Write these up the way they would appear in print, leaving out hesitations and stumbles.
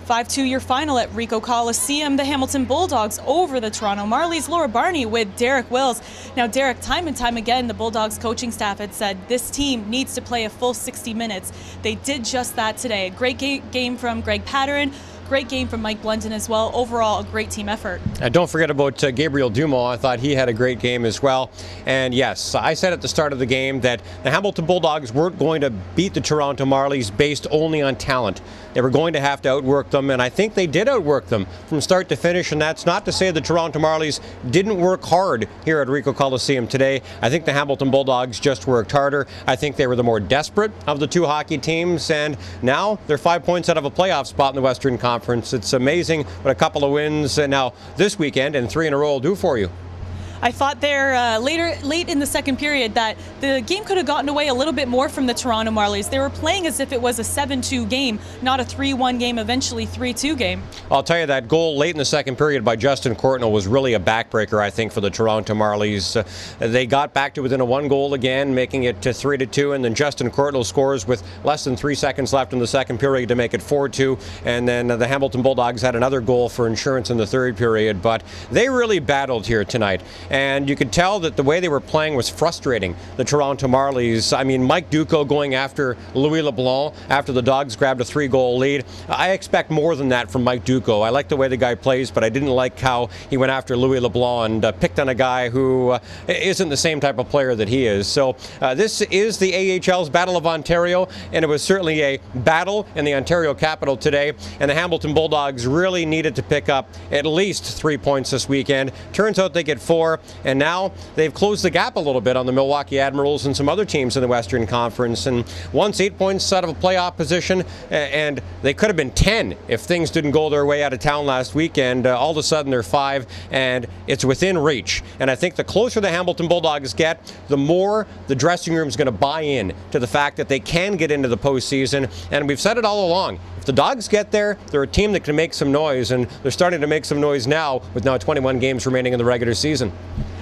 5-2 your final at Ricoh Coliseum. The Hamilton Bulldogs over the Toronto Marlies. Laura Barney with Derek Wills. Now, Derek, time and time again, the Bulldogs coaching staff had said this team needs to play a full 60 minutes. They did just that today. A great game from Greg Patterin. Great game from Mike Blunden as well. Overall, a great team effort. And don't forget about Gabriel Dumont. I thought he had a great game as well. And yes, I said at the start of the game that the Hamilton Bulldogs weren't going to beat the Toronto Marlies based only on talent. They were going to have to outwork them, and I think they did outwork them from start to finish. And that's not to say the Toronto Marlies didn't work hard here at Ricoh Coliseum today. I think the Hamilton Bulldogs just worked harder. I think they were the more desperate of the two hockey teams, and now they're 5 points out of a playoff spot in the Western Conference. It's amazing what a couple of wins now this weekend and 3 in a row will do for you. I thought there late in the second period that the game could have gotten away a little bit more from the Toronto Marlies. They were playing as if it was a 7-2 game, not a 3-1 game, eventually 3-2 game. I'll tell you, that goal late in the second period by Justin Courtnall was really a backbreaker, I think, for the Toronto Marlies. They got back to within a 1 goal again, making it 3-2, and then Justin Courtnall scores with less than 3 seconds left in the second period to make it 4-2, and then the Hamilton Bulldogs had another goal for insurance in the third period, but they really battled here tonight. And you could tell that the way they were playing was frustrating the Toronto Marlies. I mean, Mike Ducko going after Louis LeBlanc after the Dogs grabbed a 3-goal lead. I expect more than that from Mike Ducko. I like the way the guy plays, but I didn't like how he went after Louis LeBlanc and picked on a guy who isn't the same type of player that he is. So this is the AHL's Battle of Ontario, and it was certainly a battle in the Ontario capital today. And the Hamilton Bulldogs really needed to pick up at least 3 points this weekend. Turns out they get 4. And now they've closed the gap a little bit on the Milwaukee Admirals and some other teams in the Western Conference. And once 8 points out of a playoff position, and they could have been 10 if things didn't go their way out of town last weekend. All of a sudden they're 5, and it's within reach. And I think the closer the Hamilton Bulldogs get, the more the dressing room is going to buy in to the fact that they can get into the postseason. And we've said it all along. If the Dogs get there, they're a team that can make some noise, and they're starting to make some noise now with now 21 games remaining in the regular season.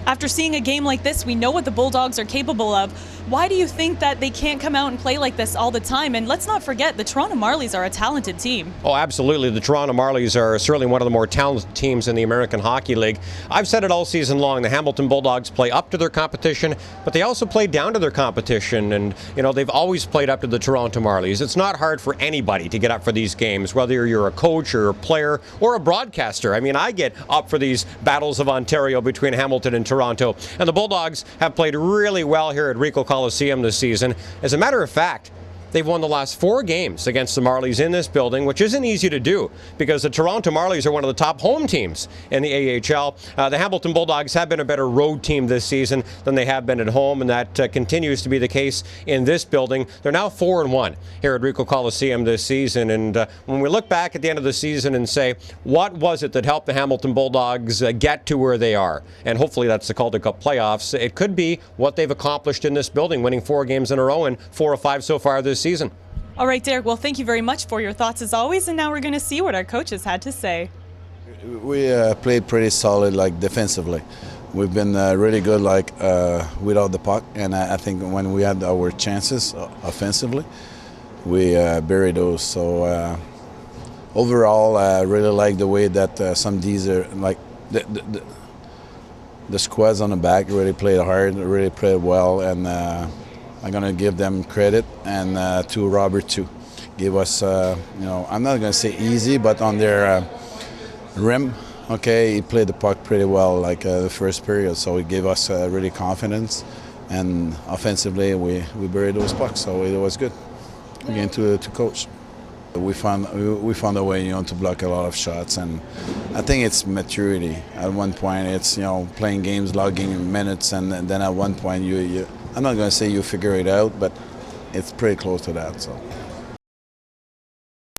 After seeing a game like this, we know what the Bulldogs are capable of. Why do you think that they can't come out and play like this all the time? And let's not forget, the Toronto Marlies are a talented team. Oh, absolutely. The Toronto Marlies are certainly one of the more talented teams in the American Hockey League. I've said it all season long. The Hamilton Bulldogs play up to their competition, but they also play down to their competition. And, you know, they've always played up to the Toronto Marlies. It's not hard for anybody to get up for these games, whether you're a coach or a player or a broadcaster. I mean, I get up for these battles of Ontario between Hamilton and Toronto. And the Bulldogs have played really well here at Ricoh Coliseum this season. As a matter of fact, they've won the last 4 games against the Marlies in this building, which isn't easy to do because the Toronto Marlies are one of the top home teams in the AHL. The Hamilton Bulldogs have been a better road team this season than they have been at home, and that continues to be the case in this building. They're now 4-1 here at Ricoh Coliseum this season, and when we look back at the end of the season and say, what was it that helped the Hamilton Bulldogs get to where they are? And hopefully that's the Calder Cup playoffs. It could be what they've accomplished in this building, winning 4 games in a row and 4 of 5 so far this season. All right, Derek, well, thank you very much for your thoughts as always, and now we're going to see what our coaches had to say. We played pretty solid, defensively. We've been really good, without the puck, and I think when we had our chances offensively, we buried those. So overall, I really like the way that some of these are, the squads on the back really played hard, really played well, and I'm going to give them credit, and to Robert too. Give us, I'm not going to say easy, but on their rim, okay, he played the puck pretty well, the first period, so he gave us really confidence, and offensively we buried those pucks, so it was good. Again, to coach. We found a way, to block a lot of shots, and I think it's maturity. At one point, it's playing games, logging minutes, and then at one point I'm not going to say you figure it out, but it's pretty close to that. So.